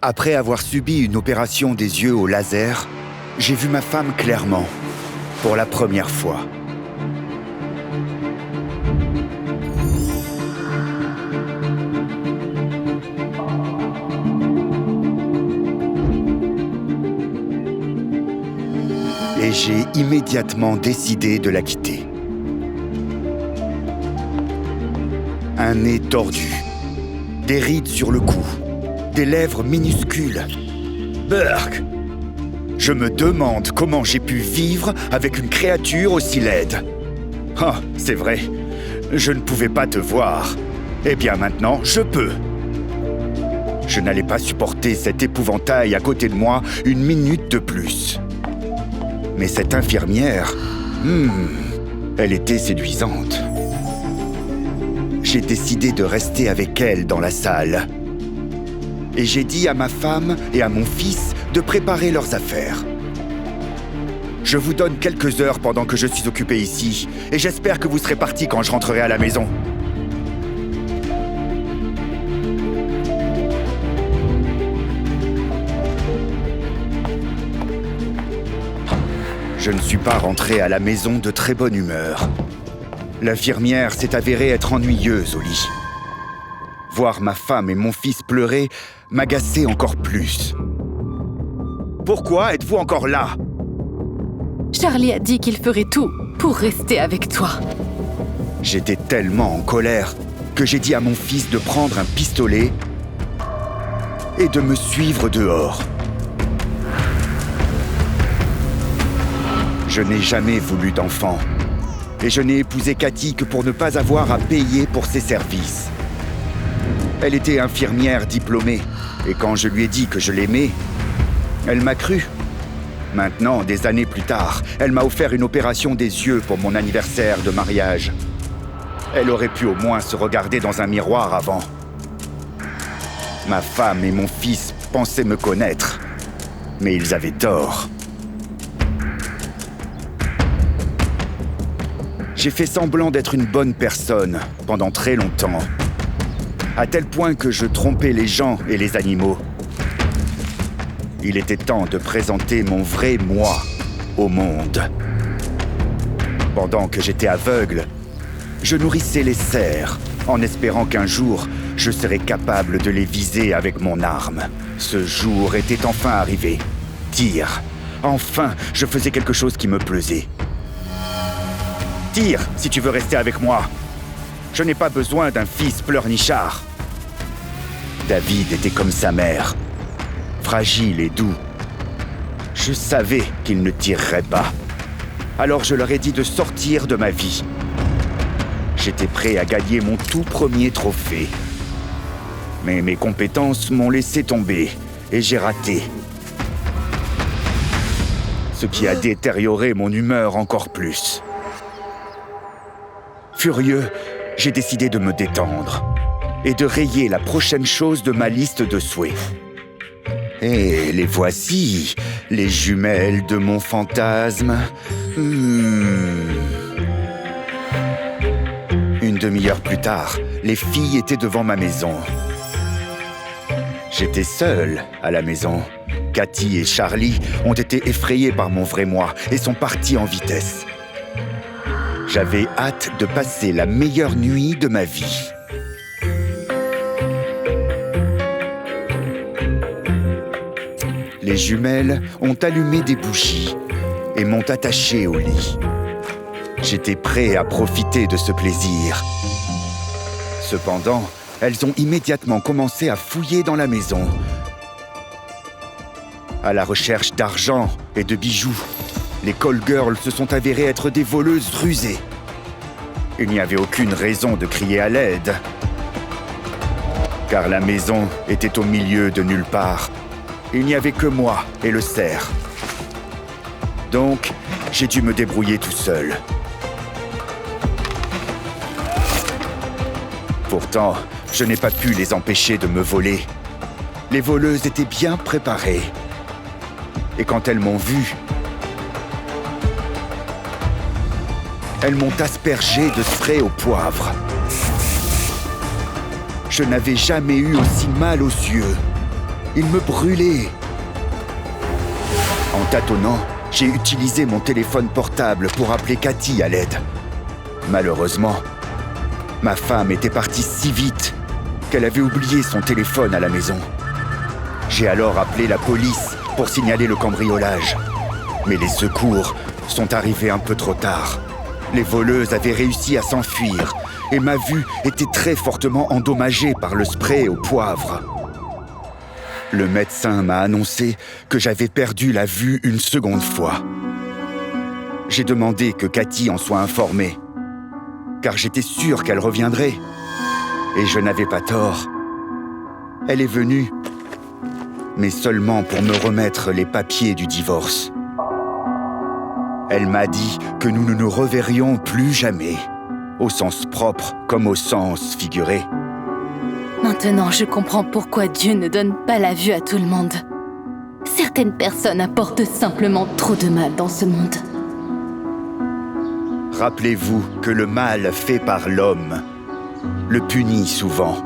Après avoir subi une opération des yeux au laser, j'ai vu ma femme clairement, pour la première fois. Et j'ai immédiatement décidé de la quitter. Un nez tordu, des rides sur le cou, des lèvres minuscules. Burk! Je me demande comment j'ai pu vivre avec une créature aussi laide. Ah, c'est vrai, je ne pouvais pas te voir. Eh bien maintenant, je peux. Je n'allais pas supporter cet épouvantail à côté de moi une minute de plus. Mais cette infirmière, elle était séduisante. J'ai décidé de rester avec elle dans la salle. Et j'ai dit à ma femme et à mon fils de préparer leurs affaires. Je vous donne quelques heures pendant que je suis occupé ici, et j'espère que vous serez partis quand je rentrerai à la maison. Je ne suis pas rentré à la maison de très bonne humeur. L'infirmière s'est avérée être ennuyeuse au lit. Voir ma femme et mon fils pleurer m'agaçait encore plus. Pourquoi êtes-vous encore là? Charlie a dit qu'il ferait tout pour rester avec toi. J'étais tellement en colère que j'ai dit à mon fils de prendre un pistolet et de me suivre dehors. Je n'ai jamais voulu d'enfant. Et je n'ai épousé Cathy que pour ne pas avoir à payer pour ses services. Elle était infirmière diplômée, et quand je lui ai dit que je l'aimais, elle m'a cru. Maintenant, des années plus tard, elle m'a offert une opération des yeux pour mon anniversaire de mariage. Elle aurait pu au moins se regarder dans un miroir avant. Ma femme et mon fils pensaient me connaître, mais ils avaient tort. J'ai fait semblant d'être une bonne personne pendant très longtemps, à tel point que je trompais les gens et les animaux. Il était temps de présenter mon vrai moi au monde. Pendant que j'étais aveugle, je nourrissais les cerfs en espérant qu'un jour, je serais capable de les viser avec mon arme. Ce jour était enfin arrivé. Tire. Enfin, je faisais quelque chose qui me plaisait. Tire, si tu veux rester avec moi. Je n'ai pas besoin d'un fils pleurnichard. David était comme sa mère, fragile et doux. Je savais qu'il ne tirerait pas. Alors je leur ai dit de sortir de ma vie. J'étais prêt à gagner mon tout premier trophée. Mais mes compétences m'ont laissé tomber et j'ai raté. Ce qui a détérioré mon humeur encore plus. Furieux, j'ai décidé de me détendre et de rayer la prochaine chose de ma liste de souhaits. Et les voici, les jumelles de mon fantasme. Une demi-heure plus tard, les filles étaient devant ma maison. J'étais seul à la maison. Cathy et Charlie ont été effrayés par mon vrai moi et sont partis en vitesse. J'avais hâte de passer la meilleure nuit de ma vie. Les jumelles ont allumé des bougies et m'ont attaché au lit. J'étais prêt à profiter de ce plaisir. Cependant, elles ont immédiatement commencé à fouiller dans la maison, à la recherche d'argent et de bijoux. Les call girls se sont avérées être des voleuses rusées. Il n'y avait aucune raison de crier à l'aide, car la maison était au milieu de nulle part. Il n'y avait que moi et le cerf. Donc, j'ai dû me débrouiller tout seul. Pourtant, je n'ai pas pu les empêcher de me voler. Les voleuses étaient bien préparées. Et quand elles m'ont vu, elles m'ont aspergé de spray au poivre. Je n'avais jamais eu aussi mal aux yeux. Il me brûlait. En tâtonnant, j'ai utilisé mon téléphone portable pour appeler Cathy à l'aide. Malheureusement, ma femme était partie si vite qu'elle avait oublié son téléphone à la maison. J'ai alors appelé la police pour signaler le cambriolage. Mais les secours sont arrivés un peu trop tard. Les voleuses avaient réussi à s'enfuir et ma vue était très fortement endommagée par le spray au poivre. Le médecin m'a annoncé que j'avais perdu la vue une seconde fois. J'ai demandé que Cathy en soit informée, car j'étais sûr qu'elle reviendrait. Et je n'avais pas tort. Elle est venue, mais seulement pour me remettre les papiers du divorce. Elle m'a dit que nous ne nous reverrions plus jamais, au sens propre comme au sens figuré. Maintenant, je comprends pourquoi Dieu ne donne pas la vue à tout le monde. Certaines personnes apportent simplement trop de mal dans ce monde. Rappelez-vous que le mal fait par l'homme le punit souvent.